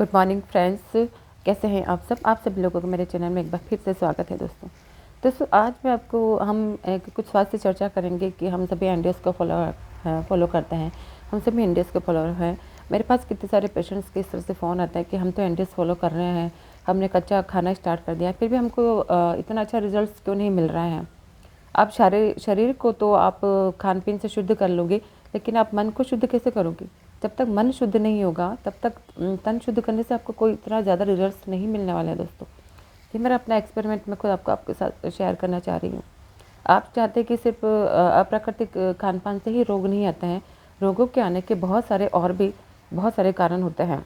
Good morning friends, कैसे हैं आप सब। आप सभी लोगों को मेरे चैनल में एक बार फिर से स्वागत है दोस्तों। आज मैं आपको कुछ स्वास्थ्य चर्चा करेंगे कि हम सभी एनडीएस को फॉलो करते हैं। हम सभी एनडीएस के फॉलोअर हैं। मेरे पास कितने सारे पेशेंट्स के इस तरह से फ़ोन आता है कि हम तो एनडीएस फॉलो कर रहे हैं, हमने कच्चा खाना स्टार्ट कर दिया, फिर भी हमको इतना अच्छा रिजल्ट क्यों नहीं मिल रहा है। आप शरीर को तो आप खान पीन से शुद्ध कर लोगे, लेकिन आप मन को शुद्ध कैसे करोगे। जब तक मन शुद्ध नहीं होगा तब तक तन शुद्ध करने से आपको कोई इतना ज़्यादा रिजल्ट्स नहीं मिलने वाले हैं दोस्तों। ये मेरा अपना एक्सपेरिमेंट मैं खुद आपके साथ शेयर करना चाह रही हूँ। आप चाहते हैं कि सिर्फ अप्राकृतिक खान पान से ही रोग नहीं आते हैं। रोगों के आने के बहुत सारे और भी बहुत सारे कारण होते हैं,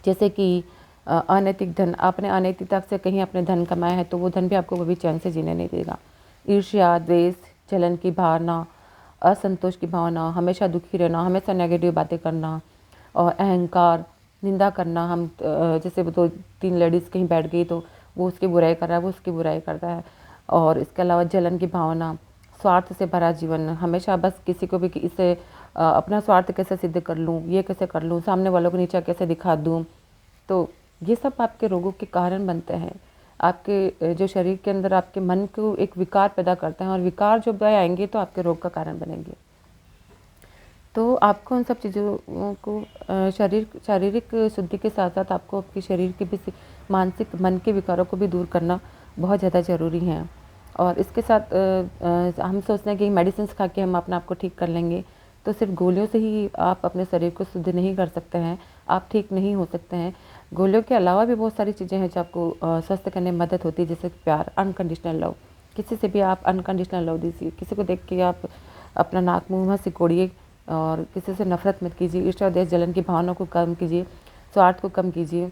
जैसे कि अनैतिक धन। आपने अनैतिकता से कहीं अपने धन कमाया है तो वो धन भी आपको कभी चैन से जीने नहीं देगा। ईर्ष्या, द्वेष, जलन की भावना, असंतोष की भावना, हमेशा दुखी रहना, हमेशा नेगेटिव बातें करना और अहंकार, निंदा करना। हम जैसे दो तीन लेडीज़ कहीं बैठ गई तो वो उसकी बुराई कर रहा है, वो उसकी बुराई करता है। और इसके अलावा जलन की भावना, स्वार्थ से भरा जीवन, हमेशा बस किसी को भी कि इससे अपना स्वार्थ कैसे सिद्ध कर लूँ, ये कैसे कर लूँ, सामने वालों को नीचा कैसे दिखा दूँ। तो ये सब आपके रोगों के कारण बनते हैं। आपके जो शरीर के अंदर आपके मन को एक विकार पैदा करते हैं, और विकार जब आएंगे तो आपके रोग का कारण बनेंगे। तो आपको उन सब चीज़ों को शारीरिक शुद्धि के साथ साथ आपको आपके शरीर के भी मानसिक मन के विकारों को भी दूर करना बहुत ज़्यादा ज़रूरी है। और इसके साथ हम सोचते हैं कि मेडिसिन खा के हम अपने आप को ठीक कर लेंगे, तो सिर्फ गोलियों से ही आप अपने शरीर को शुद्ध नहीं कर सकते हैं, आप ठीक नहीं हो सकते हैं। गोलियों के अलावा भी बहुत सारी चीज़ें हैं जो आपको स्वस्थ करने में मदद होती है, जैसे प्यार, अनकंडीशनल लव। किसी से भी आप अनकंडीशनल लव दीजिए। किसी को देख के आप अपना नाक मुँह मत सिकोड़िए, और किसी से नफरत मत कीजिए। ईर्ष्या, द्वेष, जलन की भावना को कम कीजिए, स्वार्थ को कम कीजिए।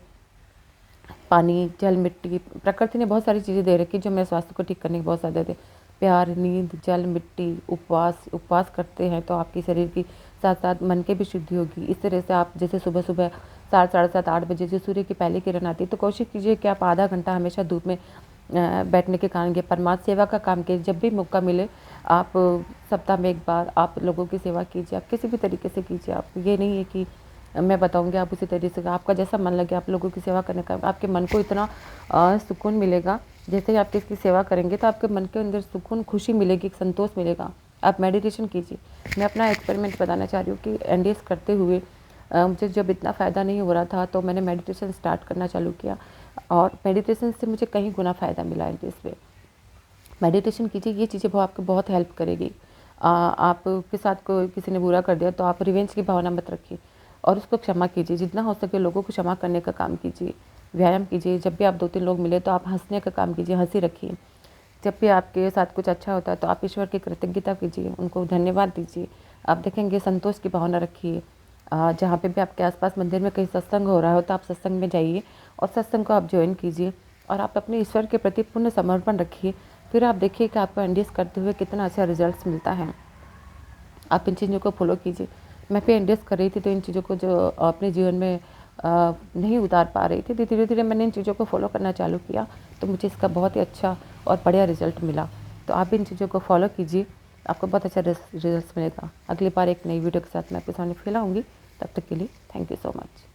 पानी, जल, मिट्टी, प्रकृति ने बहुत सारी चीज़ें दे रखी जो मेरे स्वास्थ्य को ठीक करने की बहुत ज़्यादा थे। प्यार, नींद, जल, मिट्टी, उपवास करते हैं तो आपके शरीर की साथ साथ मन की भी शुद्धि होगी। इस तरह से आप जैसे सुबह 7, साढ़े 7, 8 बजे जो सूर्य की पहली किरण आती है, तो कोशिश कीजिए कि आप आधा घंटा हमेशा धूप में बैठने के कारण ये परमात्मा सेवा का काम कीजिए। जब भी मौका मिले आप सप्ताह में एक बार आप लोगों की सेवा कीजिए। आप किसी भी तरीके से कीजिए। आप ये नहीं है कि मैं बताऊंगी आप उसी तरीके से, आपका जैसा मन लगे आप लोगों की सेवा करने का, आपके मन को इतना सुकून मिलेगा। जैसे ही आप किसकी सेवा करेंगे तो आपके मन के अंदर सुकून, खुशी मिलेगी, संतोष मिलेगा। आप मेडिटेशन कीजिए। मैं अपना एक्सपेरिमेंट बताना चाह रही हूँ कि एनडीएस करते हुए मुझे जब इतना फ़ायदा नहीं हो रहा था तो मैंने मेडिटेशन स्टार्ट करना चालू किया, और मेडिटेशन से मुझे कहीं गुना फ़ायदा मिला एनडीएस पे। मेडिटेशन कीजिए, ये चीज़ें आपको बहुत हेल्प करेगी। आपके साथ कोई किसी ने बुरा कर दिया तो आप रिवेंज की भावना मत रखिए और उसको क्षमा कीजिए। जितना हो सके लोगों को क्षमा करने का काम कीजिए। व्यायाम कीजिए। जब भी आप 2-3 लोग मिले तो आप हंसने का काम कीजिए, हंसी रखिए। जब भी आपके साथ कुछ अच्छा होता है तो आप ईश्वर की कृतज्ञता कीजिए, उनको धन्यवाद दीजिए। आप देखेंगे संतोष की भावना रखिए। जहाँ पे भी आपके आसपास मंदिर में कहीं सत्संग हो रहा हो तो आप सत्संग में जाइए और सत्संग को आप ज्वाइन कीजिए, और आप अपने ईश्वर के प्रति पूर्ण समर्पण रखिए। फिर आप देखिए कि आपको एनडीएस करते हुए कितना अच्छा रिजल्ट्स मिलता है। आप इन चीज़ों को फॉलो कीजिए। मैं भी एनडीएस कर रही थी तो इन चीज़ों को जो अपने जीवन में नहीं उतार पा रही थी, धीरे धीरे मैंने इन चीज़ों को फॉलो करना चालू किया तो मुझे इसका बहुत ही अच्छा और बढ़िया रिजल्ट मिला। तो आप भी इन चीज़ों को फॉलो कीजिए, आपको बहुत अच्छा रिजल्ट मिलेगा। अगली बार एक नई वीडियो के साथ मैं आपके सामने फिर आऊँगी। तब तक के लिए थैंक यू सो मच।